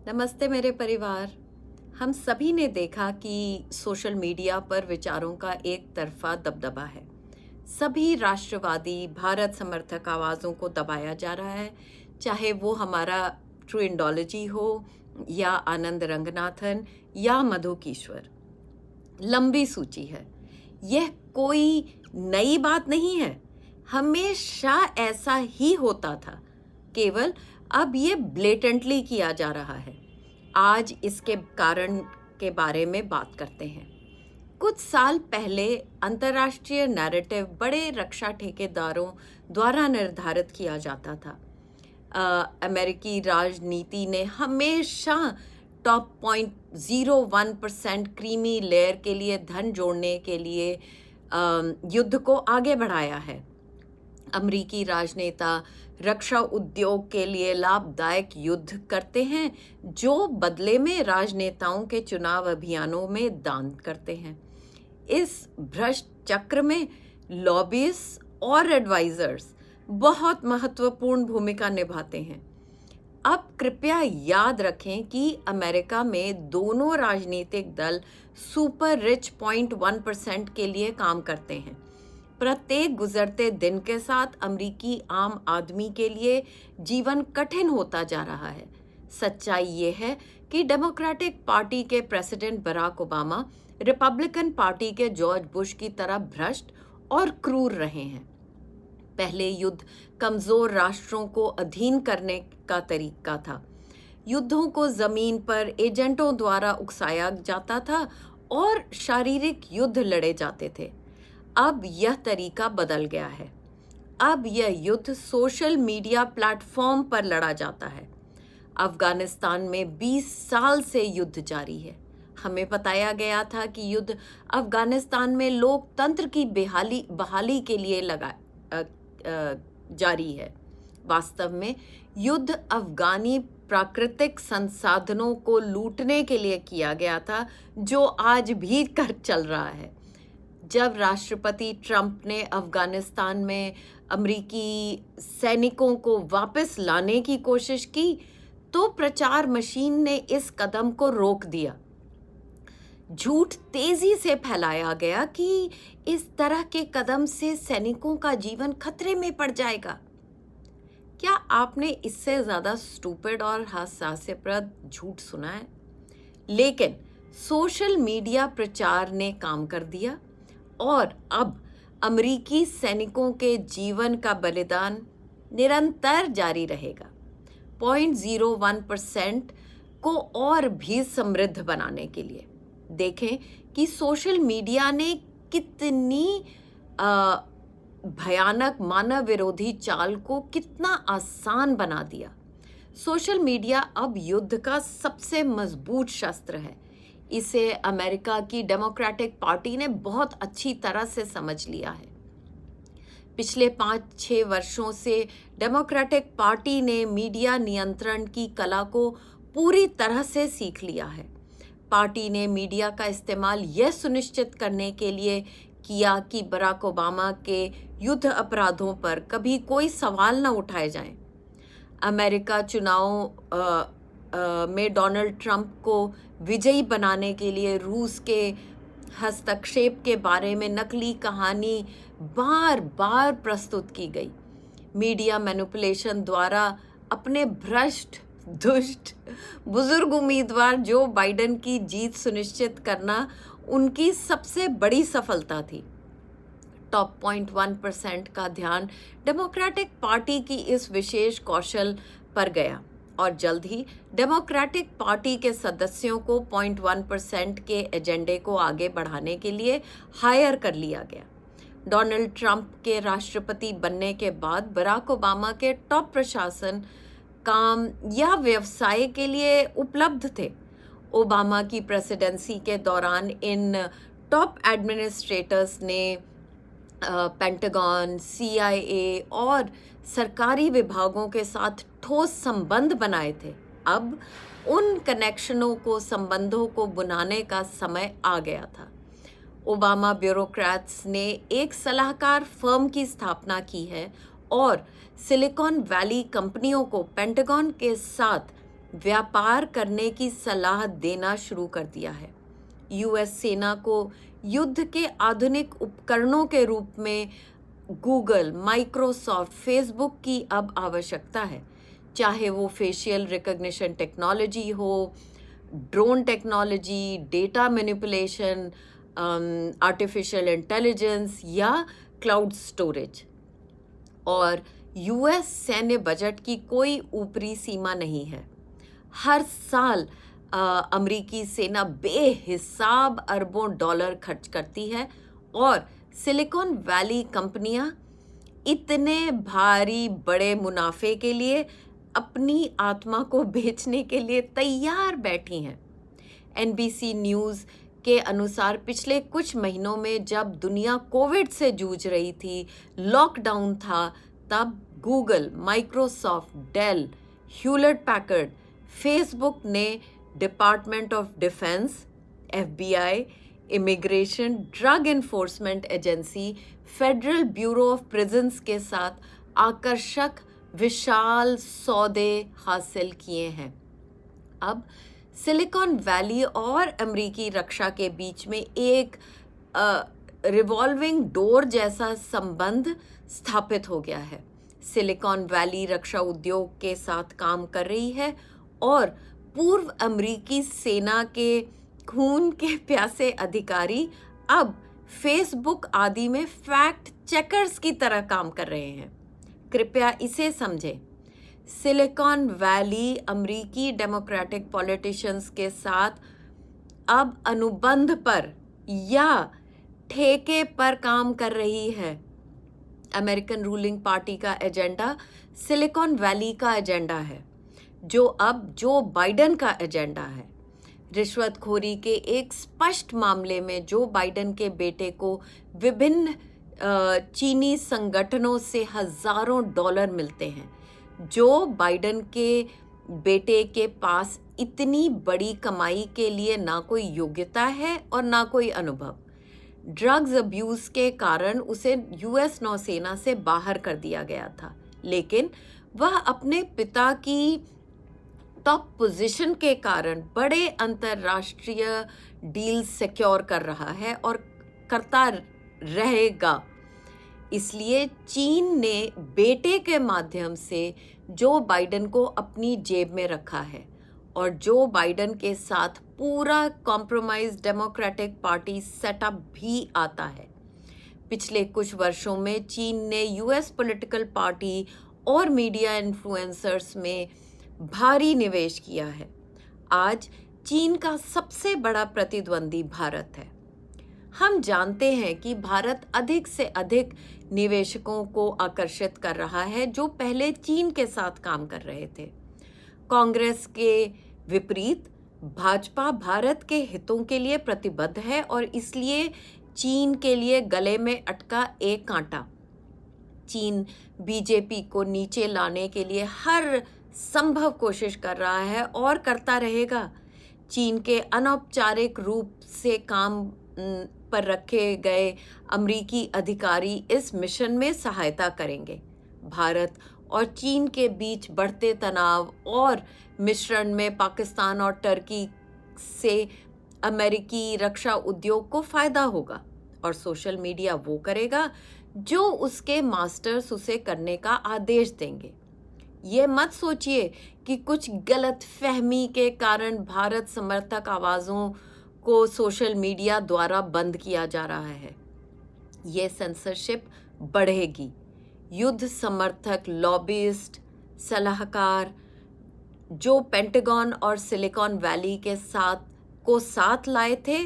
नमस्ते मेरे परिवार। हम सभी ने देखा कि सोशल मीडिया पर विचारों का एक तरफा दबदबा है। सभी राष्ट्रवादी भारत समर्थक आवाज़ों को दबाया जा रहा है, चाहे वो हमारा ट्रू इंडोलॉजी हो या आनंद रंगनाथन या मधु कीश्वर। लंबी सूची है। यह कोई नई बात नहीं है। हमेशा ऐसा ही होता था, केवल अब ये ब्लेटेंटली किया जा रहा है। आज इसके कारण के बारे में बात करते हैं। कुछ साल पहले अंतर्राष्ट्रीय नैरेटिव बड़े रक्षा ठेकेदारों द्वारा निर्धारित किया जाता था। अमेरिकी राजनीति ने हमेशा टॉप 0.01% क्रीमी लेयर के लिए धन जोड़ने के लिए युद्ध को आगे बढ़ाया है। अमेरिकी राजनेता रक्षा उद्योग के लिए लाभदायक युद्ध करते हैं, जो बदले में राजनेताओं के चुनाव अभियानों में दान करते हैं। इस भ्रष्ट चक्र में लॉबिस्ट और एडवाइजर्स बहुत महत्वपूर्ण भूमिका निभाते हैं। अब कृपया याद रखें कि अमेरिका में दोनों राजनीतिक दल सुपर रिच 0.1% के लिए काम करते हैं। प्रत्येक गुजरते दिन के साथ अमेरिकी आम आदमी के लिए जीवन कठिन होता जा रहा है। सच्चाई ये है कि डेमोक्रेटिक पार्टी के president Barack Obama Republican party के जॉर्ज बुश की तरह भ्रष्ट और क्रूर रहे हैं। पहले युद्ध कमजोर राष्ट्रों को अधीन करने का तरीका था। युद्धों को जमीन पर एजेंटों द्वारा उकसाया जाता था और शारीरिक युद्ध लड़े जाते थे। अब यह तरीका बदल गया है। अब यह युद्ध सोशल मीडिया प्लेटफॉर्म पर लड़ा जाता है। अफगानिस्तान में 20 साल से युद्ध जारी है। हमें बताया गया था कि युद्ध अफगानिस्तान में लोकतंत्र की बहाली के लिए जारी है। वास्तव में युद्ध अफगानी प्राकृतिक संसाधनों को लूटने के लिए किया गया था, जो आज भी चल रहा है। जब राष्ट्रपति ट्रंप ने अफगानिस्तान में अमेरिकी सैनिकों को वापस लाने की कोशिश की, तो प्रचार मशीन ने इस कदम को रोक दिया। झूठ तेजी से फैलाया गया कि इस तरह के कदम से सैनिकों का जीवन खतरे में पड़ जाएगा। क्या आपने इससे ज्यादा स्टूपिड और हास्यास्पद झूठ सुना है? लेकिन सोशल मीडिया प्रचार ने काम कर दिया और अब अमेरिकी सैनिकों के जीवन का बलिदान निरंतर जारी रहेगा। 0.01% को और भी समृद्ध बनाने के लिए देखें कि सोशल मीडिया ने कितनी भयानक मानव विरोधी चाल को कितना आसान बना दिया। सोशल मीडिया अब युद्ध का सबसे मजबूत शस्त्र है। इसे अमेरिका की डेमोक्रेटिक पार्टी ने बहुत अच्छी तरह से समझ लिया है। पिछले 5-6 वर्षों से डेमोक्रेटिक पार्टी ने मीडिया नियंत्रण की कला को पूरी तरह से सीख लिया है। पार्टी ने मीडिया का इस्तेमाल यह सुनिश्चित करने के लिए किया कि बराक ओबामा के युद्ध अपराधों पर कभी कोई सवाल न उठाए जाएं। अमेरिका चुनाव में डोनाल्ड ट्रंप को विजयी बनाने के लिए रूस के हस्तक्षेप के बारे में नकली कहानी बार बार प्रस्तुत की गई। मीडिया मैनिपुलेशन द्वारा अपने भ्रष्ट दुष्ट बुजुर्ग उम्मीदवार जो बाइडेन की जीत सुनिश्चित करना उनकी सबसे बड़ी सफलता थी। टॉप 0.1% का ध्यान डेमोक्रेटिक पार्टी की इस विशेष कौशल पर गया और जल्द ही डेमोक्रेटिक पार्टी के सदस्यों को 0.1% के एजेंडे को आगे बढ़ाने के लिए हायर कर लिया गया। डोनाल्ड ट्रंप के राष्ट्रपति बनने के बाद बराक ओबामा के टॉप प्रशासन काम या व्यवसाय के लिए उपलब्ध थे। ओबामा की प्रेसिडेंसी के दौरान इन टॉप एडमिनिस्ट्रेटर्स ने पेंटागन, CIA और सरकारी विभागों के साथ ठोस संबंध बनाए थे। अब उन संबंधों को बुनाने का समय आ गया था। ओबामा ब्यूरोक्रेट्स ने एक सलाहकार फर्म की स्थापना की है और सिलिकॉन वैली कंपनियों को पेंटागन के साथ व्यापार करने की सलाह देना शुरू कर दिया है। यूएस सेना को युद्ध के आधुनिक उपकरणों के रूप में गूगल, माइक्रोसॉफ्ट, फेसबुक की अब आवश्यकता है, चाहे वो फेशियल रिकग्निशन टेक्नोलॉजी हो, drone technology, data manipulation, artificial intelligence या क्लाउड स्टोरेज। और यूएस सैन्य बजट की कोई ऊपरी सीमा नहीं है। हर साल अमेरिकी सेना बेहिसाब अरबों डॉलर खर्च करती है और सिलिकॉन वैली कंपनियां इतने भारी बड़े मुनाफे के लिए अपनी आत्मा को बेचने के लिए तैयार बैठी हैं। एनबीसी न्यूज़ के अनुसार पिछले कुछ महीनों में जब दुनिया कोविड से जूझ रही थी, लॉकडाउन था, तब Google, Microsoft, Dell, Hewlett Packard, Facebook ने department of defence, FBI, immigration, drug enforcement agency, federal bureau of prisons के साथ आकर्षक विशाल सौदे हासिल किए हैं। अब सिलिकॉन वैली और अमेरिकी रक्षा के बीच में एक रिवॉल्विंग डोर जैसा संबंध स्थापित हो गया है। सिलिकॉन वैली रक्षा उद्योग के साथ काम कर रही है और पूर्व अमेरिकी सेना के खून के प्यासे अधिकारी अब फेसबुक आदि में फैक्ट चेकर्स की तरह काम कर रहे हैं। कृपया इसे समझें। सिलिकॉन वैली अमेरिकी डेमोक्रेटिक पॉलिटिशियंस के साथ अब अनुबंध पर या ठेके पर काम कर रही है। अमेरिकन रूलिंग पार्टी का एजेंडा सिलिकॉन वैली का एजेंडा है, जो अब जो बाइडेन का एजेंडा है। रिश्वतखोरी के एक स्पष्ट मामले में जो बाइडेन के बेटे को विभिन्न चीनी संगठनों से हजारों डॉलर मिलते हैं। जो बाइडेन के बेटे के पास इतनी बड़ी कमाई के लिए ना कोई योग्यता है और ना कोई अनुभव। ड्रग्स अब्यूज के कारण उसे यूएस नौसेना से बाहर कर दिया गया था, लेकिन वह अपने पिता की टॉप पोजीशन के कारण बड़े अंतरराष्ट्रीय डील सिक्योर कर रहा है और करता रहेगा। इसलिए चीन ने बेटे के माध्यम से जो बाइडेन को अपनी जेब में रखा है और जो बाइडेन के साथ पूरा कॉम्प्रोमाइज डेमोक्रेटिक पार्टी सेटअप भी आता है। पिछले कुछ वर्षों में चीन ने यूएस पॉलिटिकल पार्टी और मीडिया इन्फ्लुएंसर्स में भारी निवेश किया है। आज चीन का सबसे बड़ा प्रतिद्वंदी भारत है। हम जानते हैं कि भारत अधिक से अधिक निवेशकों को आकर्षित कर रहा है जो पहले चीन के साथ काम कर रहे थे। कांग्रेस के विपरीत भाजपा भारत के हितों के लिए प्रतिबद्ध है और इसलिए चीन के लिए गले में अटका एक कांटा। चीन बीजेपी को नीचे लाने के लिए हर संभव कोशिश कर रहा है और करता रहेगा। चीन के अनौपचारिक रूप से काम पर रखे गए अमेरिकी अधिकारी इस मिशन में सहायता करेंगे। भारत और चीन के बीच बढ़ते तनाव और मिश्रण में पाकिस्तान और टर्की से अमेरिकी रक्षा उद्योग को फायदा होगा और सोशल मीडिया वो करेगा जो उसके मास्टर्स उसे करने का आदेश देंगे। ये मत सोचिए कि कुछ गलत फहमी के कारण भारत समर्थक आवाज़ों को सोशल मीडिया द्वारा बंद किया जा रहा है। ये सेंसरशिप बढ़ेगी। युद्ध समर्थक, लॉबिस्ट, सलाहकार जो पेंटागन और सिलिकॉन वैली के साथ लाए थे,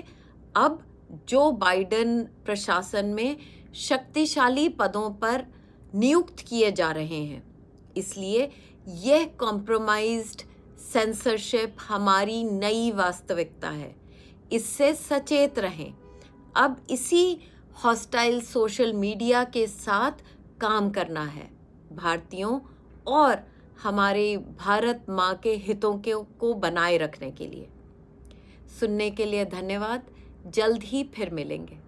अब जो बाइडेन प्रशासन में शक्तिशाली पदों पर नियुक्त किए जा रहे हैं। इसलिए यह कॉम्प्रोमाइज्ड सेंसरशिप हमारी नई वास्तविकता है। इससे सचेत रहें। अब इसी हॉस्टाइल सोशल मीडिया के साथ काम करना है, भारतीयों और हमारे भारत माँ के हितों को बनाए रखने के लिए। सुनने के लिए धन्यवाद। जल्द ही फिर मिलेंगे।